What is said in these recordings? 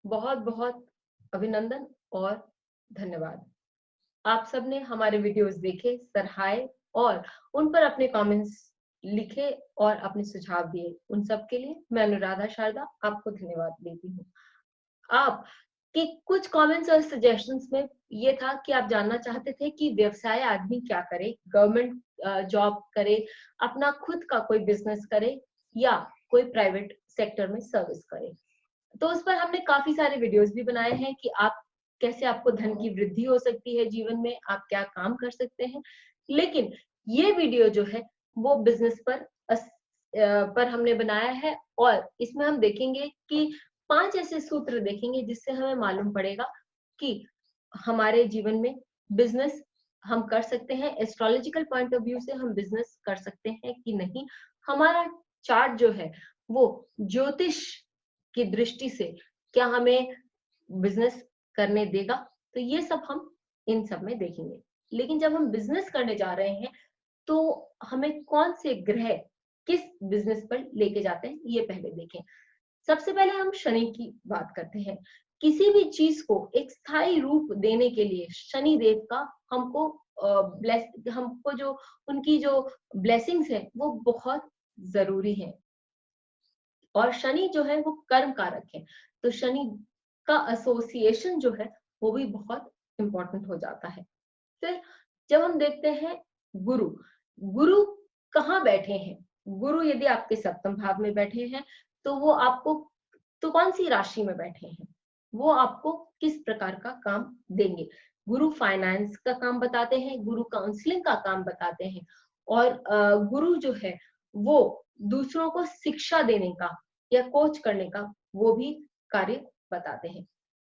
बहुत बहुत अभिनंदन और धन्यवाद। आप सबने हमारे वीडियोस देखे, सराहे और उन पर अपने कमेंट्स लिखे और अपने सुझाव दिए। उन सब के लिए मैं अनुराधा शारदा आपको धन्यवाद देती हूँ। आप कि कुछ कमेंट्स और सजेशंस में ये था कि आप जानना चाहते थे कि व्यवसाय आदमी क्या करे, गवर्नमेंट जॉब करे, अपना खुद का कोई बिजनेस करे या कोई प्राइवेट सेक्टर में सर्विस करे। तो उस पर हमने काफी सारे वीडियोस भी बनाए हैं कि आप कैसे आपको धन की वृद्धि हो सकती है जीवन में, आप क्या काम कर सकते हैं। लेकिन ये वीडियो जो है वो बिजनेस पर हमने बनाया है और इसमें हम देखेंगे कि 5 ऐसे सूत्र देखेंगे जिससे हमें मालूम पड़ेगा कि हमारे जीवन में बिजनेस हम कर सकते हैं, एस्ट्रोलॉजिकल पॉइंट ऑफ व्यू से हम बिजनेस कर सकते हैं कि नहीं। हमारा चार्ट जो है वो ज्योतिष की दृष्टि से क्या हमें बिजनेस करने देगा, तो ये सब हम इन सब में देखेंगे। लेकिन जब हम बिजनेस करने जा रहे हैं तो हमें कौन से ग्रह किस बिजनेस पर लेके जाते हैं ये पहले देखें। सबसे पहले हम शनि की बात करते हैं। किसी भी चीज को एक स्थायी रूप देने के लिए शनि देव का हमको हमको जो उनकी जो ब्लेसिंग्स है वो बहुत जरूरी है। और शनि जो है वो कर्म कारक है, तो शनि का एसोसिएशन जो है वो भी बहुत इंपॉर्टेंट हो जाता है। फिर जब हम देखते हैं गुरु, गुरु कहाँ बैठे हैं। गुरु यदि आपके सप्तम भाव में बैठे हैं तो वो आपको, तो कौन सी राशि में बैठे हैं, वो आपको किस प्रकार का काम देंगे। गुरु फाइनेंस का काम बताते हैं, गुरु काउंसलिंग का काम बताते हैं और गुरु जो है वो दूसरों को शिक्षा देने का या कोच करने का वो भी कार्य बताते हैं।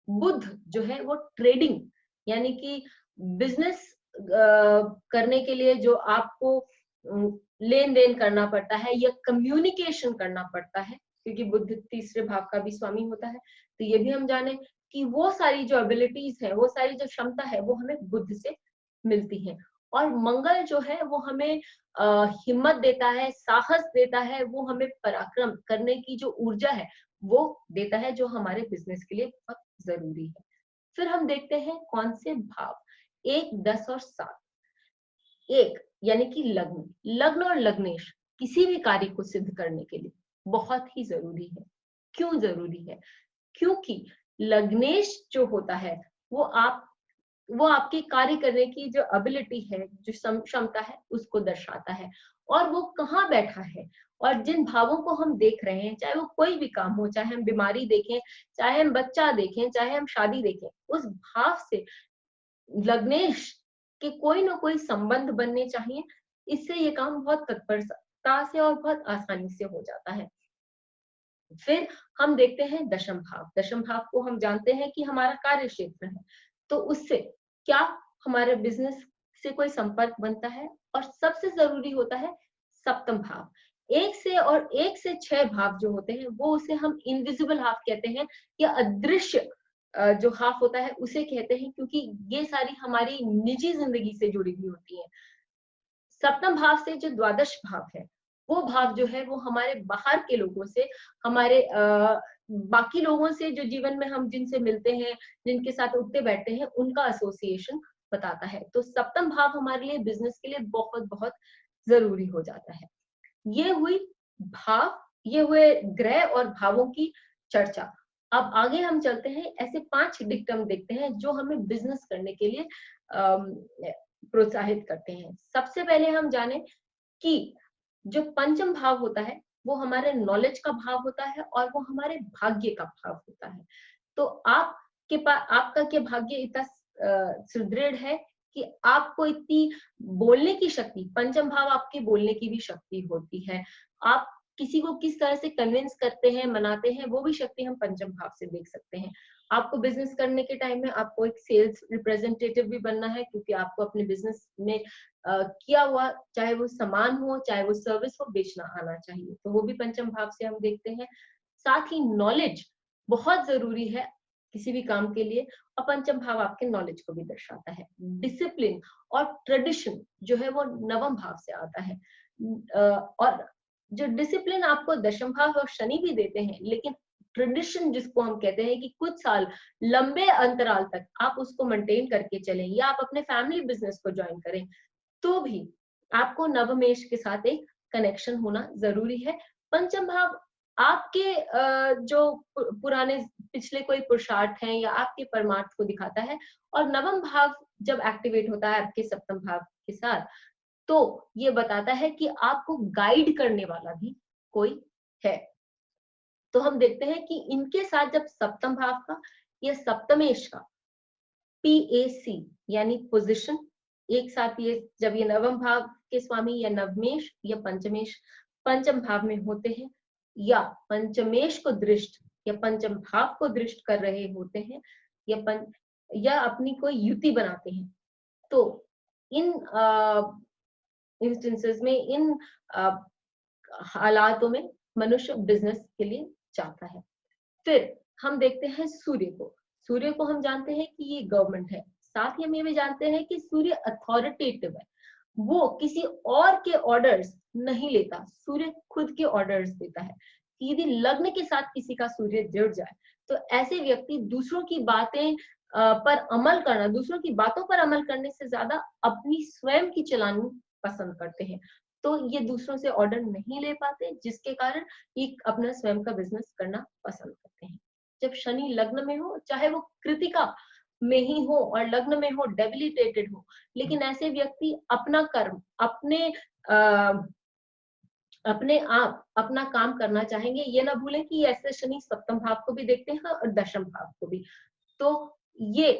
बुध जो है वो ट्रेडिंग यानी कि बिजनेस करने के लिए जो आपको लेन देन करना पड़ता है या कम्युनिकेशन करना पड़ता है, क्योंकि बुध तीसरे भाव का भी स्वामी होता है। तो ये भी हम जाने कि वो सारी जो एबिलिटीज है, वो सारी जो क्षमता है वो हमें बुध से मिलती है। और मंगल जो है वो हमें हिम्मत देता है, साहस देता है, वो हमें पराक्रम करने की जो ऊर्जा है वो देता है, जो हमारे बिजनेस के लिए बहुत जरूरी है। फिर हम देखते हैं कौन से भाव, 1, 10 और 7। 1 यानी कि लग्न, लग्न और लग्नेश किसी भी कार्य को सिद्ध करने के लिए बहुत ही जरूरी है। क्यों जरूरी है? क्योंकि लग्नेश जो होता है वो आपकी कार्य करने की जो एबिलिटी है, जो क्षमता है उसको दर्शाता है। और वो कहाँ बैठा है, और जिन भावों को हम देख रहे हैं, चाहे वो कोई भी काम हो, चाहे हम बीमारी देखें, चाहे हम बच्चा देखें, चाहे हम शादी देखें, उस भाव से लग्नेश के कोई ना कोई संबंध बनने चाहिए। इससे ये काम बहुत तत्परता से और बहुत आसानी से हो जाता है। फिर हम देखते हैं दशम भाव। दशम भाव को हम जानते हैं कि हमारा कार्य क्षेत्र है, तो उससे क्या हमारे बिजनेस से कोई संपर्क बनता है। और सबसे जरूरी होता है सप्तम भाव। 1 से 6 भाव जो होते हैं वो उसे हम इनविजिबल हाफ कहते हैं या अदृश्य जो हाफ होता है उसे कहते हैं, क्योंकि ये सारी हमारी निजी जिंदगी से जुड़ी हुई होती है। सप्तम भाव से जो द्वादश भाव है, वो भाव जो है वो हमारे बाहर के लोगों से, हमारे बाकी लोगों से जो जीवन में हम जिनसे मिलते हैं, जिनके साथ उठते बैठते हैं, उनका एसोसिएशन बताता है। तो सप्तम भाव हमारे लिए बिजनेस के लिए बहुत बहुत जरूरी हो जाता है। ये हुई भाव, ये हुए ग्रह और भावों की चर्चा। अब आगे हम चलते हैं, ऐसे 5 डिक्टम देखते हैं जो हमें बिजनेस करने के लिए प्रोत्साहित करते हैं। सबसे पहले हम जाने कि जो पंचम भाव होता है वो हमारे नॉलेज का भाव होता है और वो हमारे भाग्य का भाव होता है। तो आपके पास आपका क्या भाग्य इतना सुदृढ़ है कि आपको इतनी बोलने की शक्ति, पंचम भाव आपके बोलने की भी शक्ति होती है। आप किसी को किस तरह से कन्विंस करते हैं, मनाते हैं, वो भी शक्ति हम पंचम भाव से देख सकते हैं। आपको बिजनेस करने के टाइम में आपको एक सेल्स रिप्रेजेंटेटिव भी बनना है, क्योंकि आपको अपने बिजनेस में किया हुआ, चाहे वो सामान हो चाहे वो सर्विस हो, बेचना आना चाहिए। तो वो भी पंचम भाव से हम देखते हैं। साथ ही नॉलेज बहुत जरूरी है किसी भी काम के लिए, और पंचम भाव आपके नॉलेज को भी दर्शाता है। डिसिप्लिन और ट्रेडिशन जो है वो नवम भाव से आता है। और जो डिसिप्लिन आपको दशम भाव और शनि भी देते हैं, लेकिन ट्रेडिशन जिसको हम कहते हैं कि कुछ साल लंबे अंतराल तक आप उसको मेंटेन करके चलें या आप अपने फैमिली बिजनेस को ज्वाइन करें, तो भी आपको नवमेष के साथ एक कनेक्शन होना जरूरी है। पंचम भाव आपके जो पुराने पिछले कोई पुरुषार्थ हैं या आपके परमार्थ को दिखाता है, और नवम भाव जब एक्टिवेट होता है आपके सप्तम भाव के साथ, तो ये बताता है कि आपको गाइड करने वाला भी कोई है। तो हम देखते हैं कि इनके साथ जब सप्तम भाव का या सप्तमेश का PAC यानी पोजिशन एक साथ, ये जब ये नवम भाव के स्वामी या नवमेश या पंचमेश पंचम भाव में होते हैं, या पंचमेश को दृष्ट या पंचम भाव को दृष्ट कर रहे होते हैं, या अपनी कोई युति बनाते हैं, तो इन इंस्टेंसेस में, इन हालातों में मनुष्य बिजनेस के लिए जाता है। फिर हम देखते हैं सूर्य को। सूर्य को हम जानते हैं कि ये गवर्नमेंट है, साथ ही हम ये भी जानते हैं कि सूर्य अथॉरिटेटिव है, वो किसी और के ऑर्डर्स नहीं लेता, सूर्य खुद के ऑर्डर्स देता है। यदि लग्न के साथ किसी का सूर्य जुड़ जाए तो ऐसे व्यक्ति दूसरों की बातें पर अमल करना, दूसरों की बातों पर अमल करने से ज्यादा अपनी स्वयं की चलानी पसंद करते हैं। तो ये दूसरों से ऑर्डर नहीं ले पाते, जिसके कारण ये अपना स्वयं का बिजनेस करना पसंद करते हैं। जब शनि लग्न में हो, चाहे वो कृतिका में ही हो और लग्न में हो, डेबिलिटेटेड हो, लेकिन ऐसे व्यक्ति अपना कर्म अपने आप अपना काम करना चाहेंगे। ये ना भूलें कि ऐसे शनि सप्तम भाव को भी देखते हैं और दशम भाव को भी। तो ये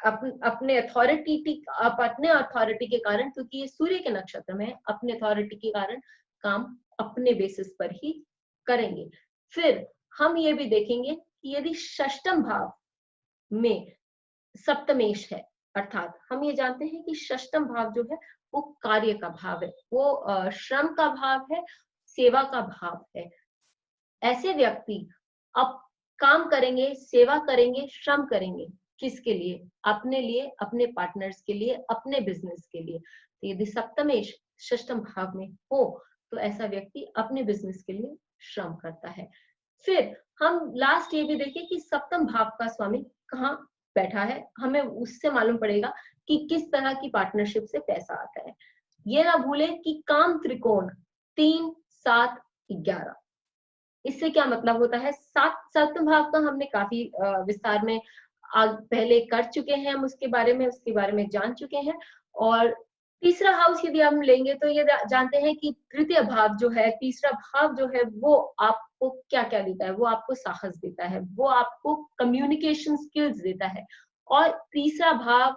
अपने अथॉरिटी के कारण, क्योंकि ये सूर्य के नक्षत्र में है, अपने अथॉरिटी के कारण काम अपने बेसिस पर ही करेंगे। फिर हम ये भी देखेंगे कि यदि षष्टम भाव में सप्तमेश है, अर्थात हम ये जानते हैं कि षष्टम भाव जो है वो कार्य का भाव है, वो श्रम का भाव है, सेवा का भाव है। ऐसे व्यक्ति अब काम करेंगे, सेवा करेंगे, श्रम करेंगे, किसके लिए? अपने लिए, अपने पार्टनर्स के लिए, अपने बिजनेस के लिए। तो यदि सप्तमेश षष्टम भाव में हो तो ऐसा व्यक्ति अपने बिजनेस के लिए श्रम करता है। फिर हम लास्ट ये भी देखें कि सप्तम भाव का स्वामी कहाँ बैठा है, हमें उससे मालूम पड़ेगा कि किस तरह की पार्टनरशिप से पैसा आता है। ये ना भूलें कि काम त्रिकोण 3, 7, 11, इससे क्या मतलब होता है? सप्तम भाव का हमने काफी विस्तार में पहले कर चुके हैं, हम उसके बारे में जान चुके हैं। और तीसरा हाउस यदि हम लेंगे तो ये जानते हैं कि तृतीय भाव जो है, तीसरा भाव जो है, वो आपको क्या क्या देता है? वो आपको साहस देता है, वो आपको कम्युनिकेशन स्किल्स देता है। और तीसरा भाव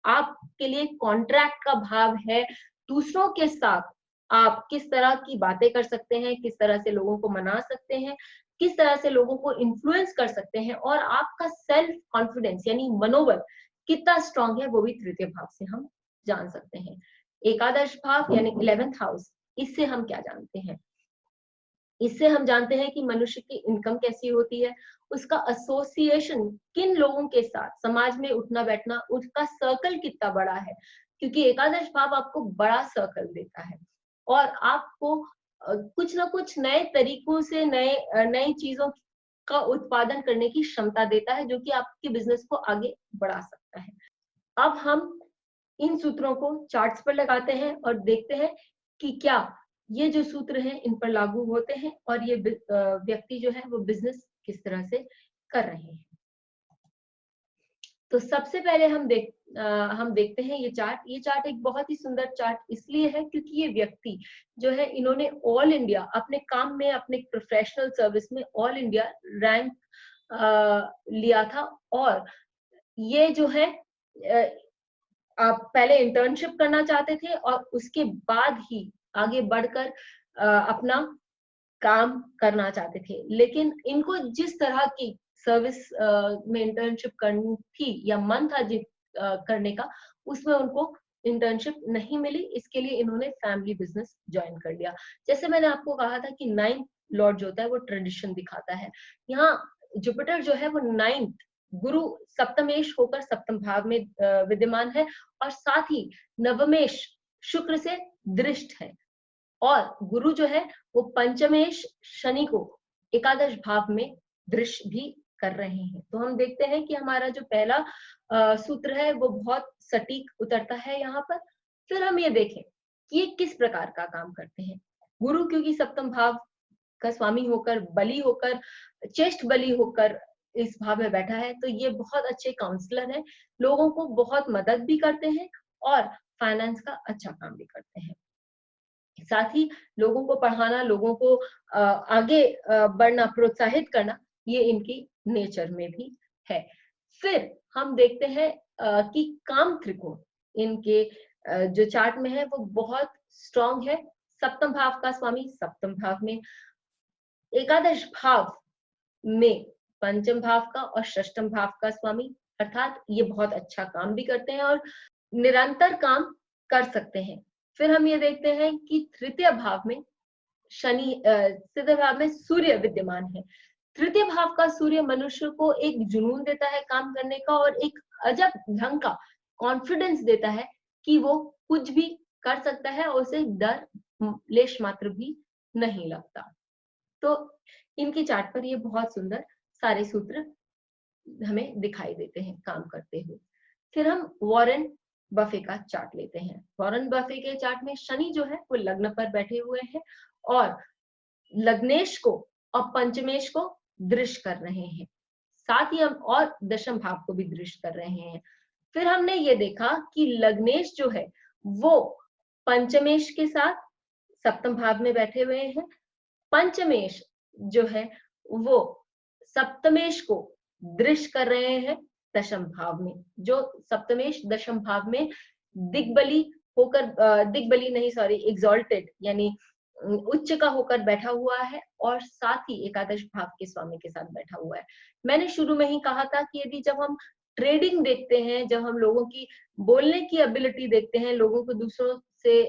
आपके लिए कॉन्ट्रैक्ट का भाव है। दूसरों के साथ आप किस तरह की बातें कर सकते हैं, किस तरह से लोगों को मना सकते हैं, किस तरह से लोगों को इन्फ्लुएंस कर सकते हैं, और आपका सेल्फ कॉन्फिडेंस यानी मनोबल कितना स्ट्रांग है, वो भी तृतीय भाव से हम जान सकते हैं। एकादश भाव यानी 11th हाउस, इससे हम क्या जानते हैं? इससे हम जानते हैं कि मनुष्य की इनकम कैसी होती है, उसका एसोसिएशन किन लोगों के साथ, समाज में उठना बैठना, उसका सर्कल कितना बड़ा है, क्योंकि एकादश भाव आपको बड़ा सर्कल देता है और आपको कुछ ना कुछ नए तरीकों से नई चीजों का उत्पादन करने की क्षमता देता है, जो कि आपके बिजनेस को आगे बढ़ा सकता है। अब हम इन सूत्रों को चार्ट्स पर लगाते हैं और देखते हैं कि क्या ये जो सूत्र हैं इन पर लागू होते हैं और ये व्यक्ति जो है वो बिजनेस किस तरह से कर रहे हैं। तो सबसे पहले हम देखते हैं ये चार्ट एक बहुत ही सुंदर चार्ट इसलिए है क्योंकि ये व्यक्ति जो है, इन्होंने ऑल इंडिया अपने काम में, अपने प्रोफेशनल सर्विस में ऑल इंडिया रैंक लिया था। और ये जो है, आप पहले इंटर्नशिप करना चाहते थे और उसके बाद ही आगे बढ़कर अपना काम करना चाहते थे, लेकिन इनको जिस तरह की सर्विस में इंटर्नशिप करनी थी या मन था करने का, उसमें उनको इंटर्नशिप नहीं मिली। इसके लिए इन्होंने फैमिली बिजनेस ज्वाइन कर लिया। जैसे मैंने आपको कहा था कि 9th लॉर्ड जो होता है वो ट्रेडिशन दिखाता है। यहाँ जुपिटर जो है वो 9th, गुरु सप्तमेश होकर सप्तम भाव में विद्यमान है और साथ ही नवमेश शुक्र से दृष्ट है, और गुरु जो है वो पंचमेश शनि को एकादश भाव में दृश्य भी कर रहे हैं। तो हम देखते हैं कि हमारा जो पहला सूत्र है वो बहुत सटीक उतरता है यहाँ पर। फिर हम ये देखें कि ये किस प्रकार का काम करते हैं। गुरु क्योंकि सप्तम भाव का स्वामी होकर, बली होकर, चेष्ट बली होकर इस भाव में बैठा है, तो ये बहुत अच्छे काउंसलर हैं, लोगों को बहुत मदद भी करते हैं और फाइनेंस का अच्छा काम भी करते हैं। साथ ही लोगों को पढ़ाना, लोगों को आगे बढ़ना, प्रोत्साहित करना, ये इनकी नेचर में भी है। फिर हम देखते हैं कि काम त्रिकोण इनके जो चार्ट में है वो बहुत स्ट्रॉन्ग है। सप्तम भाव का स्वामी सप्तम भाव में, एकादश भाव में पंचम भाव का और षष्टम भाव का स्वामी, अर्थात ये बहुत अच्छा काम भी करते हैं और निरंतर काम कर सकते हैं। फिर हम ये देखते हैं कि तृतीय भाव में तृतीय भाव में सूर्य विद्यमान है। तृतीय भाव का सूर्य मनुष्य को एक जुनून देता है काम करने का और एक अजब ढंग का कॉन्फिडेंस देता है कि वो कुछ भी कर सकता है और उसे डर लेश मात्र भी नहीं लगता। तो इनकी चार्ट पर ये बहुत सुंदर सारे सूत्र हमें दिखाई देते हैं काम करते हुए। फिर हम वॉरेन बफे का चार्ट लेते हैं। वॉरेन बफे के चार्ट में शनि जो है वो लग्न पर बैठे हुए हैं और लग्नेश को और पंचमेश को दृश्य कर रहे हैं, साथ ही हम और दशम भाव को भी दृश्य कर रहे हैं। फिर हमने ये देखा कि लग्नेश जो है वो पंचमेश के साथ सप्तम भाव में बैठे हुए हैं, पंचमेश जो है वो सप्तमेश को दृश्य कर रहे हैं दशम भाव में। जो सप्तमेश दशम भाव में दिग्बली होकर दिग्बली नहीं सॉरी एग्जॉल्टेड यानी उच्च का होकर बैठा हुआ है और साथ ही एकादश भाव के स्वामी के साथ बैठा हुआ है। मैंने शुरू में ही कहा था कि यदि जब हम ट्रेडिंग देखते हैं, जब हम लोगों की बोलने की एबिलिटी देखते हैं, लोगों को दूसरों से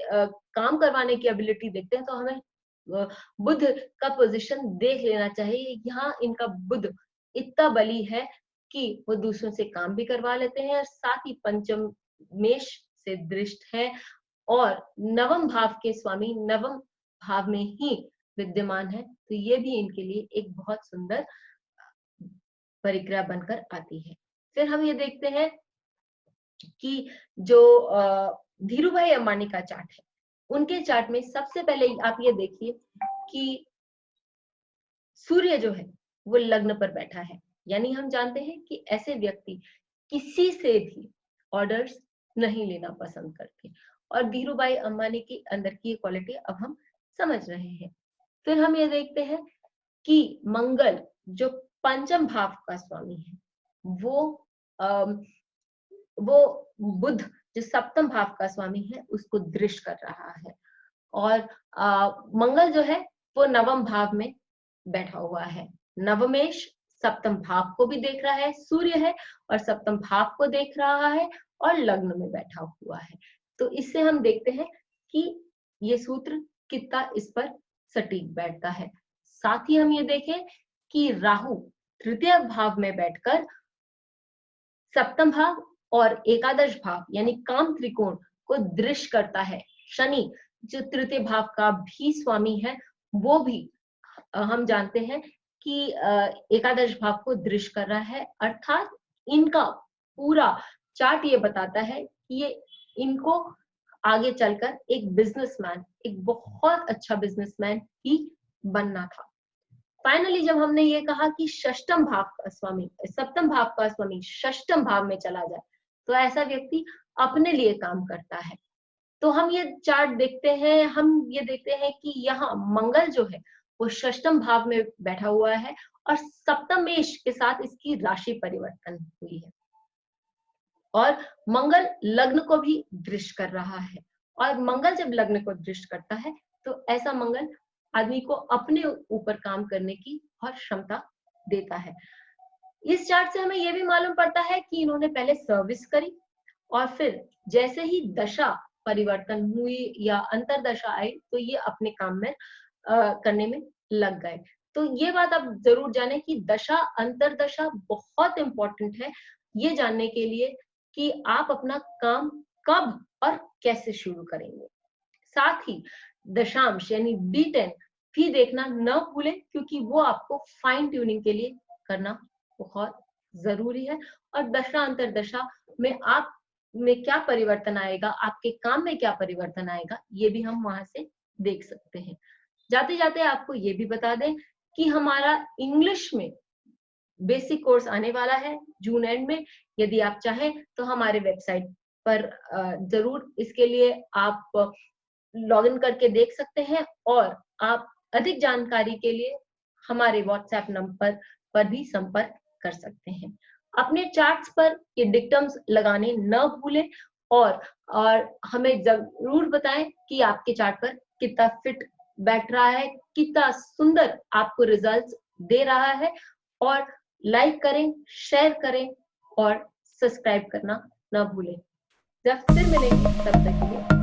काम करवाने की एबिलिटी देखते हैं, तो हमें बुध का पोजीशन देख लेना चाहिए। यहाँ इनका बुध इतना बली है कि वो दूसरों से काम भी करवा लेते हैं और साथ ही पंचम मेष से दृष्ट है और नवम भाव के स्वामी नवम भाव में ही विद्यमान है। तो ये भी इनके लिए एक बहुत सुंदर परिक्रिया बनकर आती है। फिर हम ये देखते हैं कि जो धीरू भाई अंबानी का चार्ट है, उनके चार्ट में सबसे पहले आप ये देखिए कि सूर्य जो है वो लग्न पर बैठा है, यानी हम जानते हैं कि ऐसे व्यक्ति किसी से भी ऑर्डर्स नहीं लेना पसंद करते और धीरूभाई अंबानी की अंदर की क्वालिटी अब हम समझ रहे हैं। फिर हम ये देखते हैं कि मंगल जो पंचम भाव का स्वामी है वो बुध जो सप्तम भाव का स्वामी है उसको दृश्य कर रहा है और मंगल जो है वो नवम भाव में बैठा हुआ है। नवमेश सप्तम भाव को भी देख रहा है, सूर्य है और सप्तम भाव को देख रहा है और लग्न में बैठा हुआ है। तो इससे हम देखते हैं कि ये सूत्र कितना इस पर सटीक बैठता है। साथ ही हम ये देखें कि राहु तृतीय भाव में बैठकर सप्तम भाव और एकादश भाव यानी काम त्रिकोण को दृश्य करता है। शनि जो तृतीय भाव का भी स्वामी है वो भी हम जानते हैं कि एकादश भाव को दृश्य कर रहा है, अर्थात इनका पूरा चार्ट ये बताता है कि ये इनको आगे चलकर एक बिजनेसमैन, एक बहुत अच्छा बिजनेसमैन ही बनना था। फाइनली जब हमने ये कहा कि षष्टम भाव का स्वामी सप्तम भाव का स्वामी षष्टम भाव में चला जाए तो ऐसा व्यक्ति अपने लिए काम करता है। तो हम ये चार्ट देखते हैं, हम ये देखते हैं कि यहाँ मंगल जो है वो षष्टम भाव में बैठा हुआ है और सप्तमेश के साथ इसकी राशि परिवर्तन हुई है और मंगल लग्न को भी दृश्य कर रहा है और मंगल जब लग्न को दृश्य करता है तो ऐसा मंगल आदमी को अपने ऊपर काम करने की बहुत क्षमता देता है। इस चार्ट से हमें यह भी मालूम पड़ता है कि इन्होंने पहले सर्विस करी और फिर जैसे ही दशा परिवर्तन हुई या अंतरदशा आई तो ये अपने काम में करने में लग गए। तो ये बात आप जरूर जाने कि दशा अंतरदशा बहुत इंपॉर्टेंट है ये जानने के लिए कि आप अपना काम कब और कैसे शुरू करेंगे। साथ ही दशांश यानी D10 भी देखना न भूलें क्योंकि वो आपको फाइन ट्यूनिंग के लिए करना बहुत जरूरी है। और दशा अंतरदशा में आप में क्या परिवर्तन आएगा, आपके काम में क्या परिवर्तन आएगा, ये भी हम वहां से देख सकते हैं। जाते जाते आपको ये भी बता दें कि हमारा इंग्लिश में बेसिक कोर्स आने वाला है जून एंड में। यदि आप चाहें तो हमारे वेबसाइट पर जरूर इसके लिए आप लॉग इन करके देख सकते हैं, और आप अधिक जानकारी के लिए हमारे व्हाट्सएप नंबर पर भी संपर्क कर सकते हैं। अपने चार्ट्स पर ये डिक्टम्स लगाने न भूलें, और हमें जरूर बताएं कि आपके चार्ट पर कितना फिट बैठ रहा है, कितना सुंदर आपको रिजल्ट्स दे रहा है। और लाइक करें, शेयर करें और सब्सक्राइब करना ना भूलें। जब फिर मिलेंगे तब तक के लिए